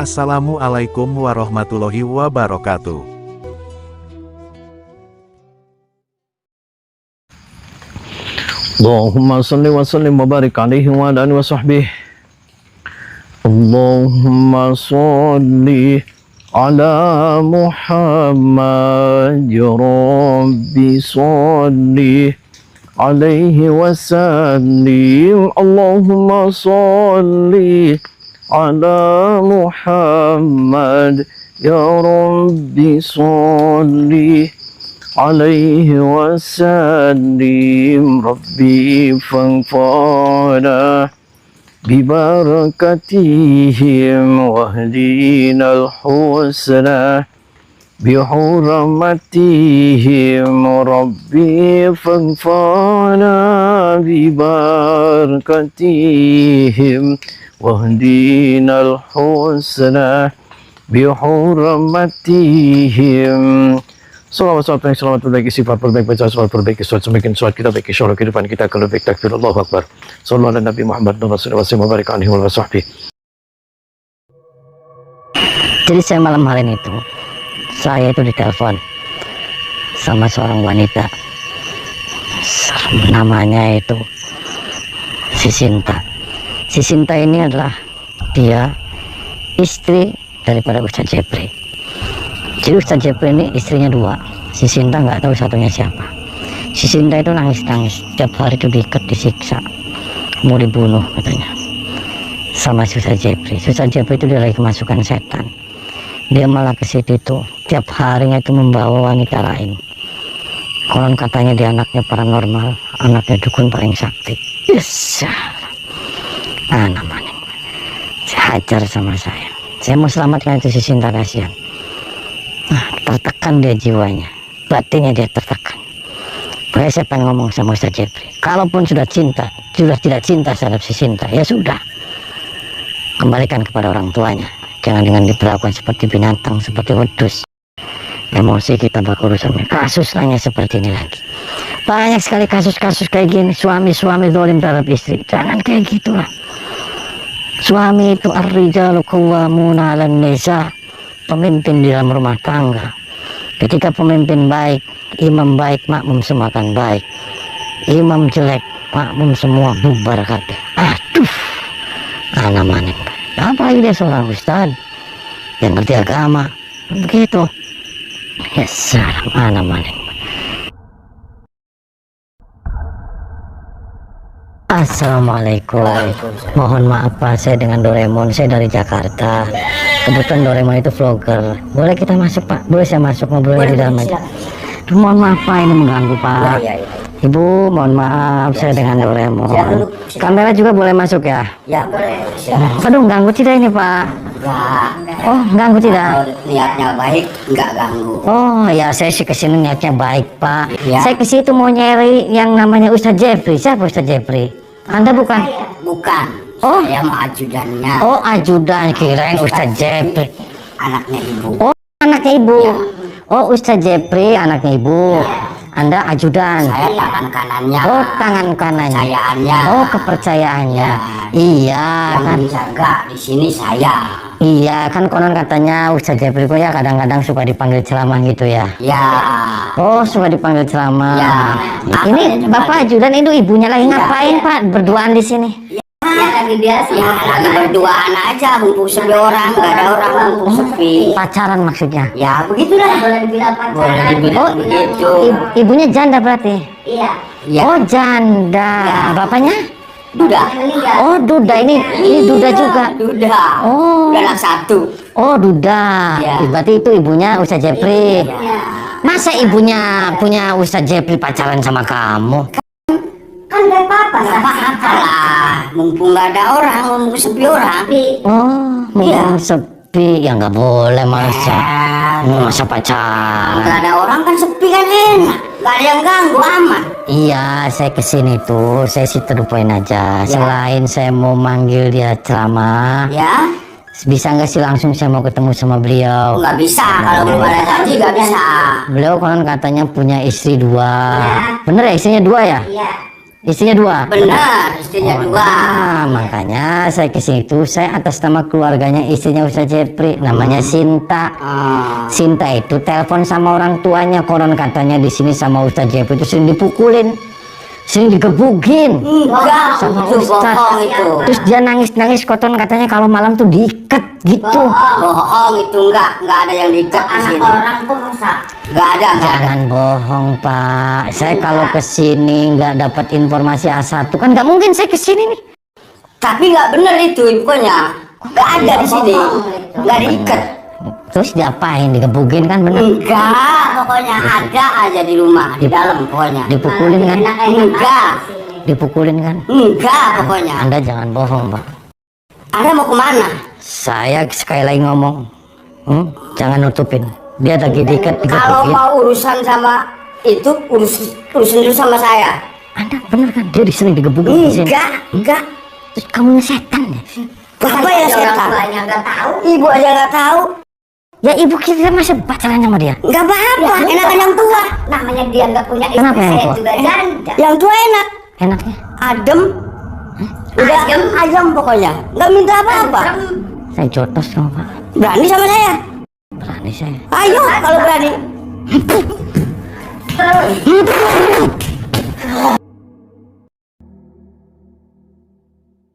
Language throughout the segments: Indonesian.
Assalamualaikum warahmatullahi wabarakatuh. Allahumma salli wa sallim wa barik alaihi wa ala alihi wa sahbihi. Allahumma salli ala Muhammad ya Rabbi salli alaihi wa sallim. Allahumma salli ala Muhammad ya Rabbi salli alaihi wasallim. Rabbi fanfa'na bibarakatihim wahdina al-husna bihurmatihim. Rabbi fanfa'na bibarakatihim wahdina al-husna bihurmatihim. Salawat terbaik, sifat terbaik, baca salawat terbaik, semakin salawat kita baik, insyaallah kehidupan kita akan lebih takbir. Allahu Akbar. Sallallahu ala Nabi Muhammad Rasulullah wa barik alaihi wa sahbihi. Jadi saya malam hari itu, saya itu ditelepon sama seorang wanita, namanya itu si Sinta. Si Sinta ini adalah dia istri daripada Ustaz Jepri. Jadi Ustaz Jepri ini istrinya dua. Si Sinta nggak tahu satunya siapa. Si Sinta itu nangis-nangis tiap hari, itu diikat, disiksa, mau dibunuh katanya sama si Ustaz Jepri. Ustaz Jepri itu dia lagi kemasukan setan. Dia malah ke situ itu tiap harinya itu membawa wanita lain. Konon katanya dia anaknya paranormal, anaknya dukun paling sakti. Yes. Namanya hajar sama saya. Saya mau selamatkan itu si Sinta, kasihan. Tertekan dia jiwanya, batinnya dia tertekan. Makanya saya pengen ngomong sama Ustaz Jepri, kalaupun sudah cinta, sudah tidak cinta terhadap si Sinta, ya sudah, kembalikan kepada orang tuanya. Jangan dengan diperlakukan seperti binatang, seperti wedus. Emosi kita berurusan, kasus lainnya seperti ini lagi. Banyak sekali kasus-kasus kayak gini, suami-suami zalim terhadap istri. Jangan kayak gitulah. Suami itu ar-rijalu qawwamuna 'alan nisa, pemimpin di dalam rumah tangga. Ketika pemimpin baik, imam baik, makmum semua akan baik. Imam jelek, makmum semua bubar kabeh. Aduh, maning. Apalagi dia seorang ustaz yang ngerti agama, begitu. Ya salam, maning. Assalamualaikum. Mohon maaf Pak, saya dengan Doraemon, saya dari Jakarta. Kebetulan Doraemon itu vlogger. Boleh kita masuk Pak? Boleh saya masuk, ngobrolnya di dalam aja. Mohon maaf Pak, ini mengganggu Pak. Ya. Ibu, mohon maaf, saya dengan Doraemon. Kamera juga boleh masuk ya? Ya boleh. Aduh, ganggu tidak ini Pak? Enggak. Oh, ganggu tidak? Niatnya baik, enggak ganggu. Oh ya, saya sih kesini niatnya baik Pak. Ya. Saya kesitu mau nyari yang namanya Ustaz Jepri. Siapa Ustaz Jepri? Anda bukan? Bukan. Oh, saya mau ajudannya. Oh, ajudan, kirain Ustaz Jepri. Anaknya ibu. Oh, anaknya ibu. Ya. Oh, Ustaz Jepri anaknya ibu. Ya. Anda ajudan. Saya tangan kanannya. Oh, tangan kanannya. Kepercayaannya. Oh, kepercayaannya. Ya. Iya Yang kan. menjaga di sini saya. Iya kan, konon katanya Ustaz Jepri ya kadang-kadang suka dipanggil ceramah gitu ya. Ya. Oh, suka dipanggil ceramah. Ya. Ini Bapak ajudan, itu ibunya lagi ngapain Pak? Berduaan di sini. Ya, lagi biasa. Ya, lagi berduaan aja, mumpung sepi orang, nggak ada orang, mumpung sepi. Pacaran maksudnya? Ya, begitulah. Boleh dibilang pacaran. Boleh dibilang begitu. Ibunya janda berarti? Iya. Ya. Oh, janda. Ya. Bapaknya? Duda. Oh, duda. Ini duda juga. Duda. Oh. Duda anak satu. Oh, duda. Ya. Berarti itu ibunya Ustaz Jepri. Ya. Masa ibunya punya Ustaz Jepri pacaran sama kamu? Kan gak apa-apa, lah. Mumpung gak ada orang, mumpung sepi orang. Oh, mumpung sepi. Ya nggak boleh masa. Masa pacaran. Gak ada orang kan sepi kan enak. Gak ada yang ganggu, aman. Iya, saya kesini tuh, saya sih terpoin aja. Selain saya mau manggil dia ceramah, Ya. bisa nggak sih langsung saya mau ketemu sama beliau? Nggak bisa, kalau belum ada janji nggak bisa. Beliau konon katanya punya istri dua. Bener ya, istrinya dua ya? Iya. Istrinya 2. Benar, istrinya 2. Makanya saya ke situ, saya atas nama keluarganya istrinya Ustaz Jepri, namanya Sinta. Sinta itu telepon sama orang tuanya, konon katanya di sini sama Ustaz Jepri itu sering dipukulin, sering digebukin. Enggak, sama itu Ustaz. bohong itu. Terus dia nangis-nangis, koton katanya kalau malam tuh diikat gitu. Bohong itu, enggak ada yang diikat di sini. Orang pun enggak ada. Jangan bohong Pak, saya kalau kesini nggak dapat informasi A1 kan nggak mungkin saya kesini nih. Tapi enggak benar itu infonya. Enggak ada di sini. Enggak diikat. Terus diapain, digebukin kan bener? Enggak, pokoknya ada aja di rumah, di dalam pokoknya. Dipukulin kan? Enggak. Dipukulin kan? Enggak pokoknya. Anda jangan bohong Pak. Anda mau kemana? Saya sekali lagi ngomong, jangan nutupin. Dia lagi diikat, Kalau digebukin. mau urusan sama itu urusin dulu sama saya. Anda bener kan? Dia sering digebukin di sini. Enggak. Terus kamu setan ya? Apa ya setan? Ibu aja nggak tahu. Ya ibu kita masih pacaran sama dia. Nggak apa-apa, enakan yang tua. Namanya dia nggak punya istri. Kenapa yang saya tua? juga janda. Yang tua enak, Enaknya? adem. Udah ayam pokoknya, nggak minta apa-apa. Saya jotos sama Pak. Berani sama saya? Berani saya. Ayo kalau berani.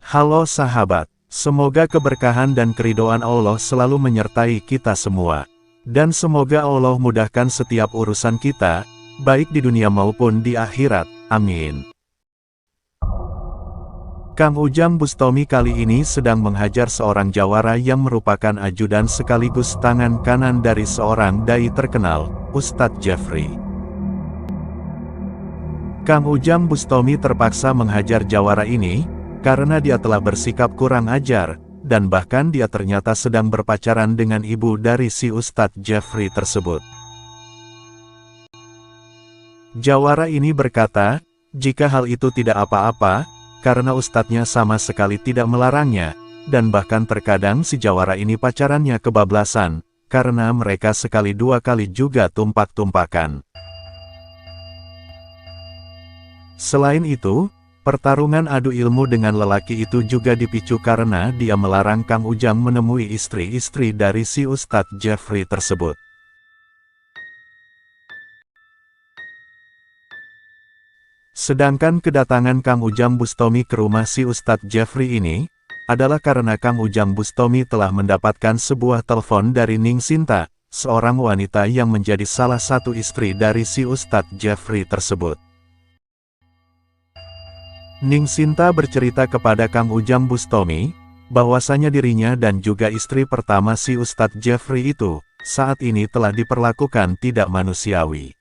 Halo sahabat, semoga keberkahan dan keridhaan Allah selalu menyertai kita semua. Dan semoga Allah mudahkan setiap urusan kita, baik di dunia maupun di akhirat. Amin. Kang Ujang Bustami kali ini sedang menghajar seorang jawara yang merupakan ajudan sekaligus tangan kanan dari seorang dai terkenal, Ustadz Jeffrey. Kang Ujang Bustami terpaksa menghajar jawara ini, karena dia telah bersikap kurang ajar, dan bahkan dia ternyata sedang berpacaran dengan ibu dari si Ustadz Jeffrey tersebut. Jawara ini berkata, jika hal itu tidak apa-apa, karena ustadznya sama sekali tidak melarangnya, dan bahkan terkadang si jawara ini pacarannya kebablasan, karena mereka sekali dua kali juga tumpak-tumpakan. Selain itu, pertarungan adu ilmu dengan lelaki itu juga dipicu karena dia melarang Kang Ujang menemui istri-istri dari si Ustadz Jeffrey tersebut. Sedangkan kedatangan Kang Ujang Bustami ke rumah si Ustadz Jeffrey ini, adalah karena Kang Ujang Bustami telah mendapatkan sebuah telepon dari Ning Sinta, seorang wanita yang menjadi salah satu istri dari si Ustadz Jeffrey tersebut. Ning Sinta bercerita kepada Kang Ujang Bustami, bahwasanya dirinya dan juga istri pertama si Ustadz Jeffrey itu, saat ini telah diperlakukan tidak manusiawi.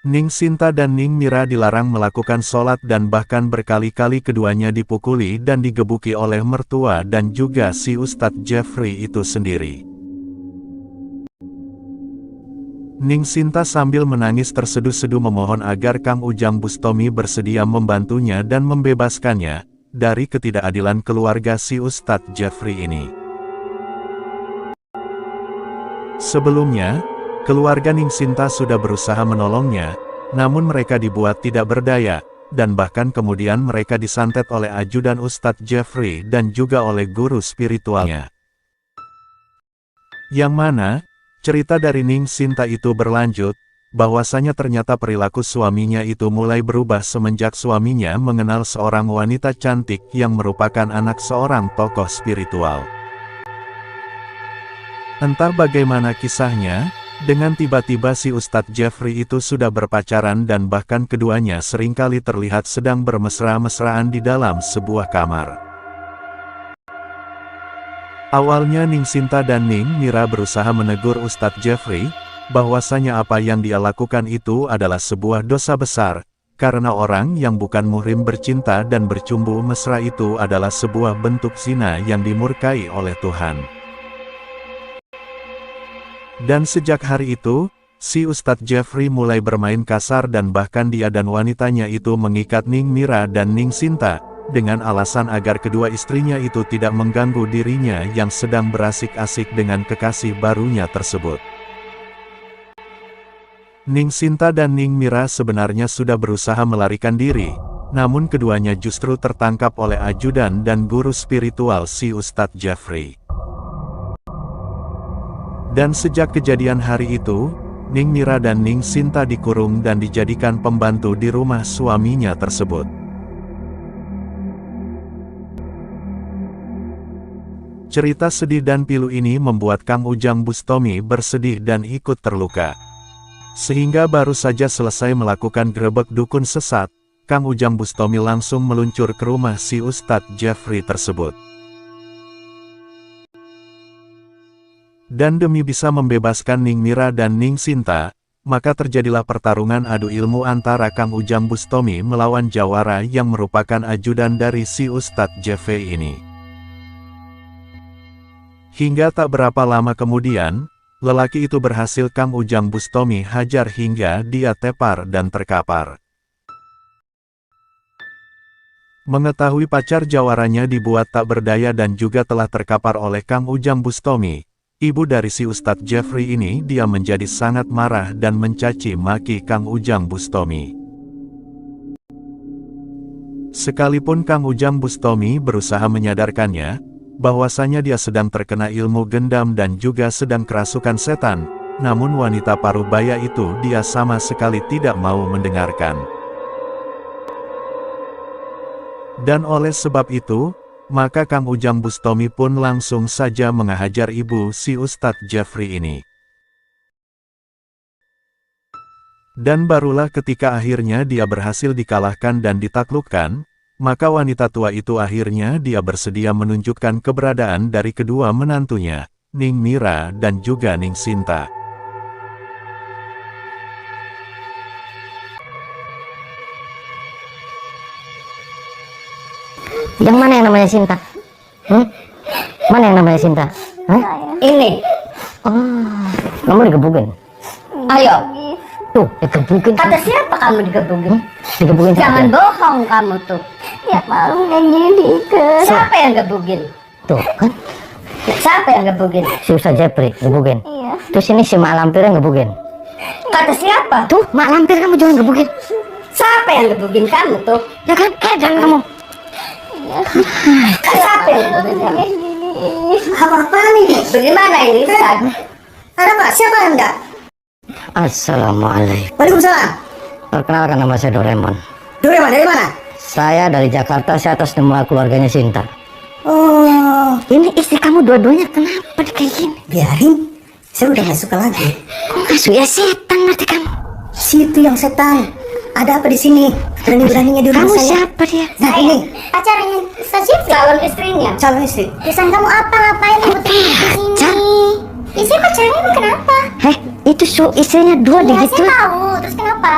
Ning Sinta dan Ning Mira dilarang melakukan sholat dan bahkan berkali-kali keduanya dipukuli dan digebuki oleh mertua dan juga si Ustadz Jeffrey itu sendiri. Ning Sinta sambil menangis terseduh-seduh memohon agar Kang Ujang Bustami bersedia membantunya dan membebaskannya dari ketidakadilan keluarga si Ustadz Jeffrey ini. Sebelumnya, keluarga Ning Sinta sudah berusaha menolongnya, namun mereka dibuat tidak berdaya, dan bahkan kemudian mereka disantet oleh ajudan Ustadz Jeffrey dan juga oleh guru spiritualnya. Yang mana, cerita dari Ning Sinta itu berlanjut, bahwasanya ternyata perilaku suaminya itu mulai berubah semenjak suaminya mengenal seorang wanita cantik yang merupakan anak seorang tokoh spiritual. Entah bagaimana kisahnya, dengan tiba-tiba si Ustadz Jeffrey itu sudah berpacaran dan bahkan keduanya seringkali terlihat sedang bermesra-mesraan di dalam sebuah kamar. Awalnya Ning Sinta dan Ning Mira berusaha menegur Ustadz Jeffrey, bahwasanya apa yang dia lakukan itu adalah sebuah dosa besar, karena orang yang bukan muhrim bercinta dan bercumbu mesra itu adalah sebuah bentuk zina yang dimurkai oleh Tuhan. Dan sejak hari itu, si Ustadz Jeffrey mulai bermain kasar dan bahkan dia dan wanitanya itu mengikat Ning Mira dan Ning Sinta, dengan alasan agar kedua istrinya itu tidak mengganggu dirinya yang sedang berasik-asik dengan kekasih barunya tersebut. Ning Sinta dan Ning Mira sebenarnya sudah berusaha melarikan diri, namun keduanya justru tertangkap oleh ajudan dan guru spiritual si Ustadz Jeffrey. Dan sejak kejadian hari itu, Ning Mira dan Ning Sinta dikurung dan dijadikan pembantu di rumah suaminya tersebut. Cerita sedih dan pilu ini membuat Kang Ujang Bustomi bersedih dan ikut terluka. Sehingga baru saja selesai melakukan grebek dukun sesat, Kang Ujang Bustomi langsung meluncur ke rumah si Ustadz Jeffrey tersebut. Dan demi bisa membebaskan Ning Mira dan Ning Sinta, maka terjadilah pertarungan adu ilmu antara Kang Ujang Bustomi melawan Jawara yang merupakan ajudan dari si Ustadz Jeffrey ini. Hingga tak berapa lama kemudian, lelaki itu berhasil Kang Ujang Bustomi hajar hingga dia tepar dan terkapar. Mengetahui pacar jawaranya dibuat tak berdaya dan juga telah terkapar oleh Kang Ujang Bustomi, ibu dari si Ustadz Jeffrey ini dia menjadi sangat marah dan mencaci maki Kang Ujang Bustomi. Sekalipun Kang Ujang Bustomi berusaha menyadarkannya, bahwasanya dia sedang terkena ilmu gendam dan juga sedang kerasukan setan, namun wanita parubaya itu dia sama sekali tidak mau mendengarkan. Dan oleh sebab itu, maka Kang Ujang Bustomi pun langsung saja menghajar ibu si Ustadz Jeffrey ini. Dan barulah ketika akhirnya dia berhasil dikalahkan dan ditaklukkan, maka wanita tua itu akhirnya dia bersedia menunjukkan keberadaan dari kedua menantunya, Ning Mira dan juga Ning Sinta. Yang mana yang namanya Sinta? Mana yang namanya Sinta? Ini. Oh, kamu digebukin? Ayo. Tuh, digebukin. Kata siapa kamu digebukin? Digebukin sama Jangan dia. bohong kamu tuh. Ya malu ngedikan. Siapa yang gebukin? Tuh, kan? Siapa yang gebukin? Si Ustadz Jeffrey gebukin. Iya. Terus ini si Mak Lampir yang gebukin. Kata siapa? Tuh, Mak Lampir kamu jangan gebukin. Siapa yang gebukin kamu tuh? Ya kan, jangan kamu. Siapa yang gebukin kamu? Apa nih? Bagaimana ini Ustaz? Ada apa? Siapa yang enggak? Assalamualaikum. Waalaikumsalam. Perkenalkan, nama saya Doraemon. Doraemon dari mana? Saya dari Jakarta, saya atas nama keluarganya Sinta. Oh, Ini istri kamu dua-duanya kenapa kayak gini? biarin. Saya udah gak suka lagi. Kok masuk ya setan nanti kamu? Situ yang setan. Ada apa di sini? Berani-beraninya di rumah Kamu saya. siapa dia? Nah ini pacarnya Sajif, calon istrinya. Calon istri. Pesan kamu apa? Ngapain ribut di sini? Istri pacarnya emang kenapa? Itu istrinya dua Ya gitu. saya tahu. Terus kenapa?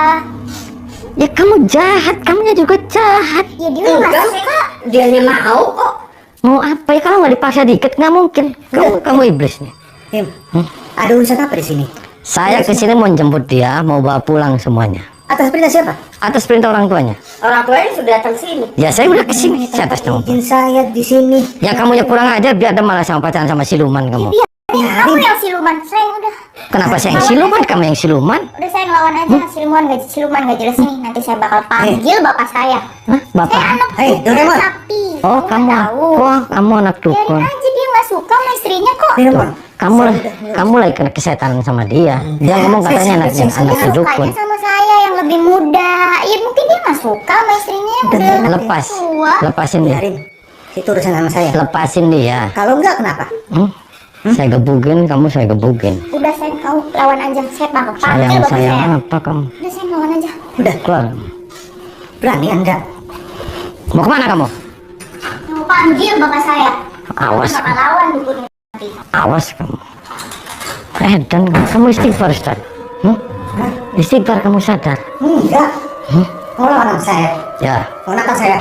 Ya kamu jahat, kamunya juga jahat. Ya dia nggak suka. Dia mau kok. Mau apa ya, kalau nggak dipaksa dikit nggak mungkin. Kamu iblis nih. Tim, ada urusan apa di sini? Saya kesini mau jemput dia, mau bawa pulang semuanya. Atas perintah siapa? Atas perintah orang tuanya. Orang tuanya sudah datang sini. Ya saya udah kesini, saya atas nama. Izin saya di sini. Ya kamu ya kurang ajar, biar ada malah sama pacaran sama siluman kamu. Kamu yang siluman, saya udah. Kenapa saya yang siluman, kamu yang siluman? Udah saya ngelawan aja siluman gak jelas nih. Nanti saya bakal panggil bapak saya. Hah, bapak? Hei, Doraemon. Sapi. Oh kamu, oh kamu anak dukun. Biarin aja, dia nggak suka sama istrinya kok. Tuh, kamu lagi kena kesetanan sama dia. Dia ngomong katanya anaknya anak Dia dukun. sukanya sama saya yang lebih muda. Ya mungkin dia nggak suka sama istrinya yang udah Lepas, tua. lepasin dia, Biarin. Itu urusan sama saya. lepasin dia. Kalau enggak kenapa? Saya gebukin, kamu saya gebukin. Udah saya kau lawan aja. Saya bakal panggil bapak saya. Sayang apa kamu? Udah saya lawan aja. Udah. Keluar. Berani anda? Mau kemana kamu? Mau panggil bapak saya. Awas, Bakal lawan dukun nanti. awas kamu. Dan kamu istighfar, Ustaz. Istighfar, kamu sadar. Enggak. Mau lawan saya. Ya. Ponakan saya.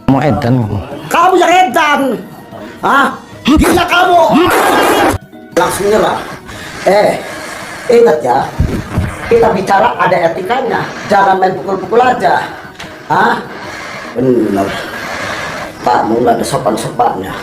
Mau edan. Kamu yang edan. Hah? Gila kamu. Langsung nyerah. Ingat ya. Kita bicara ada etikanya. Jangan main pukul-pukul aja. Hah? Benar. Kamu nggak ada sopan-sopannya.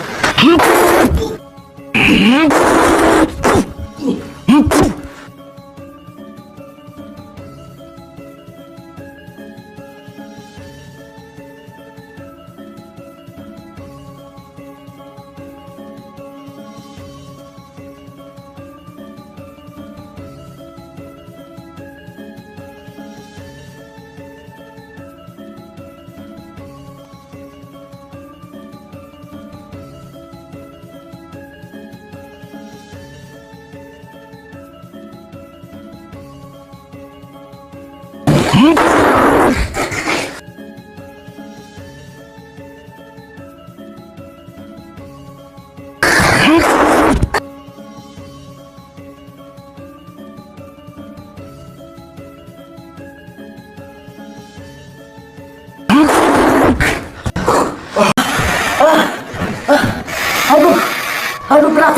Aduh berat.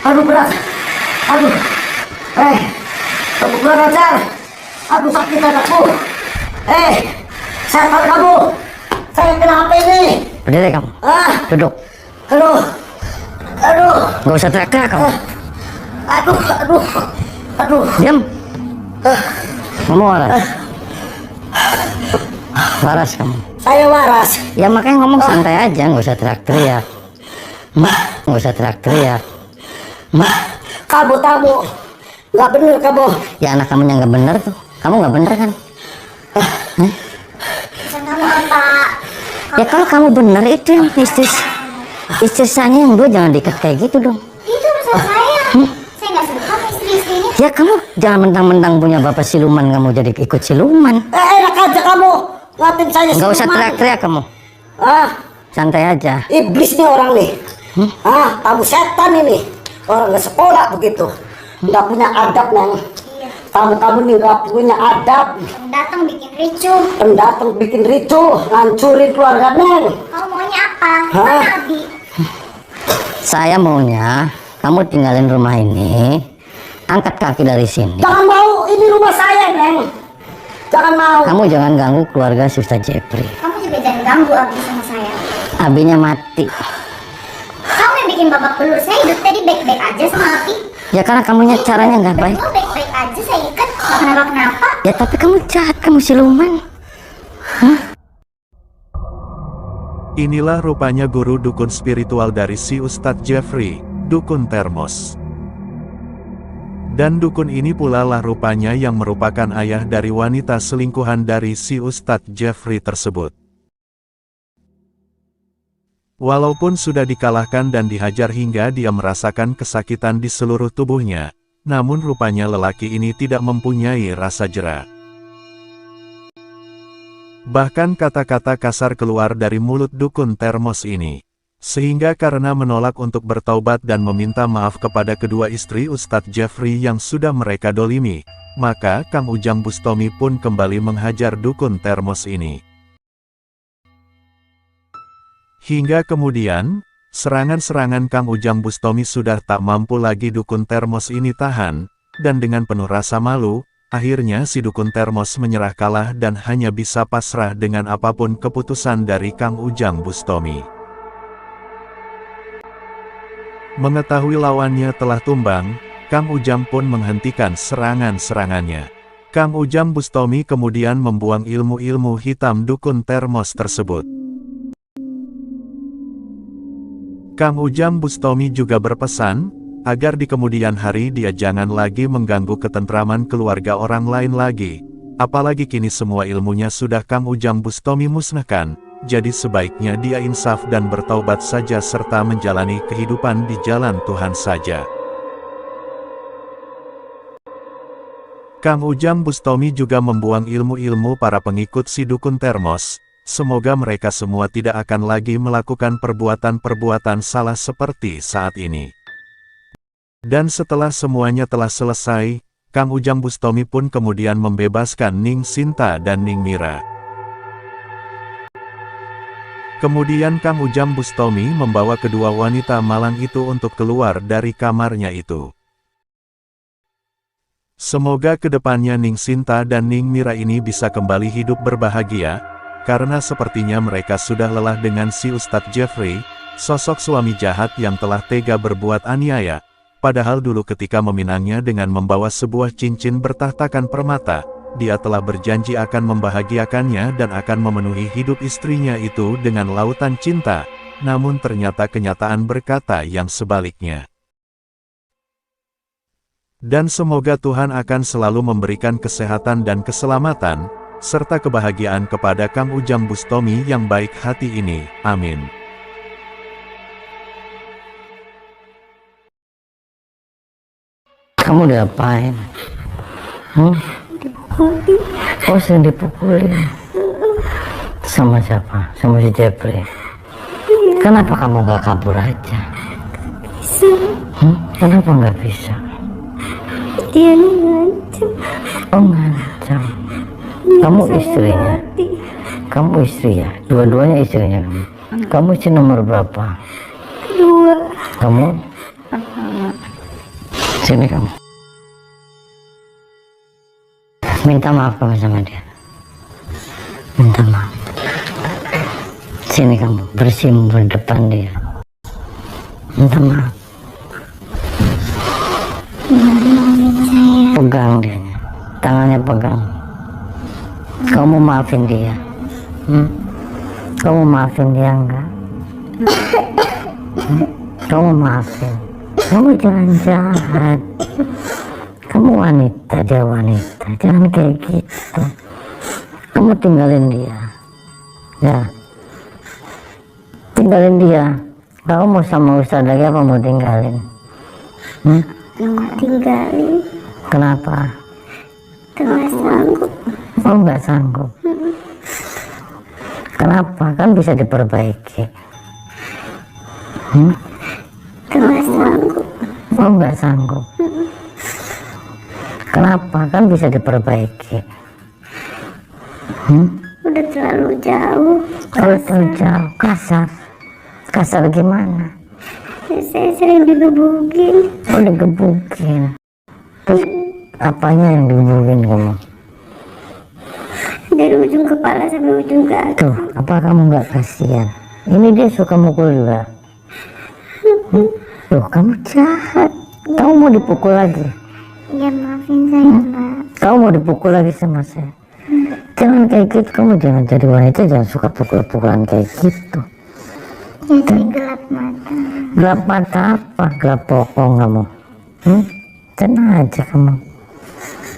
Aduh berat. Aduh. kurang ajar. Aduh, sakit anakku. Setan kamu. Saya kenapa ini? Berdiri kamu. Duduk. Aduh. Nggak usah teriak-teriak kamu. Aduh. Diam. Kamu waras. Waras kamu. Saya waras. Ya makanya ngomong santai aja, nggak usah teriak-teriak. Nggak usah teriak-teriak. Kamu tamu. Nggak bener kamu. Ya anak kamu yang nggak bener tuh. Kamu nggak bener kan? Pesan kamu apa? Ya kalau kamu bener itu yang istri saya yang dua jangan diikat kayak gitu dong. Itu urusan saya. Saya nggak suka istri-istrinya. Ya kamu jangan mentang-mentang punya bapak siluman kamu jadi ikut siluman. Enak aja kamu. Ngatin saya Nggak usah siluman. teriak-teriak kamu. Santai aja. Iblis nih orang nih. Kamu setan ini. Orang nggak sekolah begitu. Nggak punya adab neng. Kamu nih nggak punya adab. Datang bikin ricuh. Pendatang bikin ricuh, ngancurin keluarga neng. Kamu maunya apa? Hah? Mana Abi? Saya maunya kamu tinggalin rumah ini, angkat kaki dari sini. Jangan mau, ini rumah saya neng. Jangan mau. Kamu jangan ganggu keluarga si Ustaz Jeffrey. Kamu juga jangan ganggu Abi sama saya. Abinya mati. Kamu yang bikin babak belur. Saya hidup tadi baik-baik aja sama Abi. Ya karena kamunya caranya nggak baik. Betul baik-baik aja saya ikat. Nggak kenapa-kenapa. Ya tapi kamu jahat, kamu siluman. Inilah rupanya guru dukun spiritual dari si Ustadz Jeffrey, Dukun Termos. Dan dukun ini pula lah rupanya yang merupakan ayah dari wanita selingkuhan dari si Ustadz Jeffrey tersebut. Walaupun sudah dikalahkan dan dihajar hingga dia merasakan kesakitan di seluruh tubuhnya, namun rupanya lelaki ini tidak mempunyai rasa jera. Bahkan kata-kata kasar keluar dari mulut dukun Termos ini. Sehingga karena menolak untuk bertaubat dan meminta maaf kepada kedua istri Ustadz Jeffrey yang sudah mereka dolimi, maka Kang Ujang Bustomi pun kembali menghajar dukun Termos ini. Hingga kemudian, serangan-serangan Kang Ujang Bustomi sudah tak mampu lagi dukun Termos ini tahan, dan dengan penuh rasa malu, akhirnya si dukun Termos menyerah kalah dan hanya bisa pasrah dengan apapun keputusan dari Kang Ujang Bustomi. Mengetahui lawannya telah tumbang, Kang Ujang pun menghentikan serangan-serangannya. Kang Ujang Bustomi kemudian membuang ilmu-ilmu hitam dukun Termos tersebut. Kang Ujang Bustomi juga berpesan, agar di kemudian hari dia jangan lagi mengganggu ketentraman keluarga orang lain lagi. Apalagi kini semua ilmunya sudah Kang Ujang Bustomi musnahkan, jadi sebaiknya dia insaf dan bertaubat saja serta menjalani kehidupan di jalan Tuhan saja. Kang Ujang Bustomi juga membuang ilmu-ilmu para pengikut si dukun Termos. Semoga mereka semua tidak akan lagi melakukan perbuatan-perbuatan salah seperti saat ini. Dan setelah semuanya telah selesai, Kang Ujang Bustomi pun kemudian membebaskan Ning Sinta dan Ning Mira. Kemudian Kang Ujang Bustomi membawa kedua wanita malang itu untuk keluar dari kamarnya itu. Semoga kedepannya Ning Sinta dan Ning Mira ini bisa kembali hidup berbahagia, karena sepertinya mereka sudah lelah dengan si Ustadz Jeffrey, sosok suami jahat yang telah tega berbuat aniaya. Padahal dulu ketika meminangnya dengan membawa sebuah cincin bertahtakan permata, dia telah berjanji akan membahagiakannya dan akan memenuhi hidup istrinya itu dengan lautan cinta, namun ternyata kenyataan berkata yang sebaliknya. Dan semoga Tuhan akan selalu memberikan kesehatan dan keselamatan, serta kebahagiaan kepada Kang Ujang Bustomi yang baik hati ini, amin. Kamu diapain? Dipukulin. Oh sering dipukulin. Sama siapa? Sama si Jeffrey? Kenapa kamu gak kabur aja? Bisa. Kenapa gak bisa? Dia ngancam. Oh ngancam. Kamu istrinya? Kamu istri ya? Dua-duanya istrinya kamu? Kamu istri nomor berapa? Kedua. Kamu? Sini kamu. Minta maaf kamu sama dia. Minta maaf. Sini kamu bersimbol depan dia. Minta maaf. Pegang dia, tangannya pegang. Kamu maafin dia? Kamu maafin dia enggak? Kamu maafin. Kamu jangan jahat. Kamu wanita, dia wanita. Jangan kayak gitu. Kamu tinggalin dia. Ya. Tinggalin dia. Kamu mau sama Ustaz lagi apa mau tinggalin? Nggak tinggalin. Kenapa? Nggak sanggup. Oh, nggak sanggup. Kenapa? Kan bisa diperbaiki. Nggak sanggup. Oh, nggak sanggup. Kenapa? Kan bisa diperbaiki. Udah terlalu jauh. Kalau terlalu jauh, kasar. Kasar gimana? Saya sering digebukin. Oh, digebukin. Terus apanya yang digebukin kamu? Dari ujung kepala sampai ujung kaki. Tuh, apa kamu nggak kasihan? Ini dia suka mukul juga. Tuh, kamu jahat. Kamu mau dipukul lagi? Ya maafin saya Mbak. Kamu mau dipukul lagi sama saya? Jangan kayak gitu, kamu jangan jadi wanita, jangan suka pukul-pukulan kayak gitu. Ya saya gelap mata. Gelap mata apa? Gelap pokong kamu. Tenang aja kamu.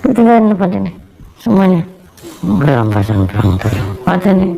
Tinggalin depan ini semuanya. Gerampasan perang terus. Mata nih.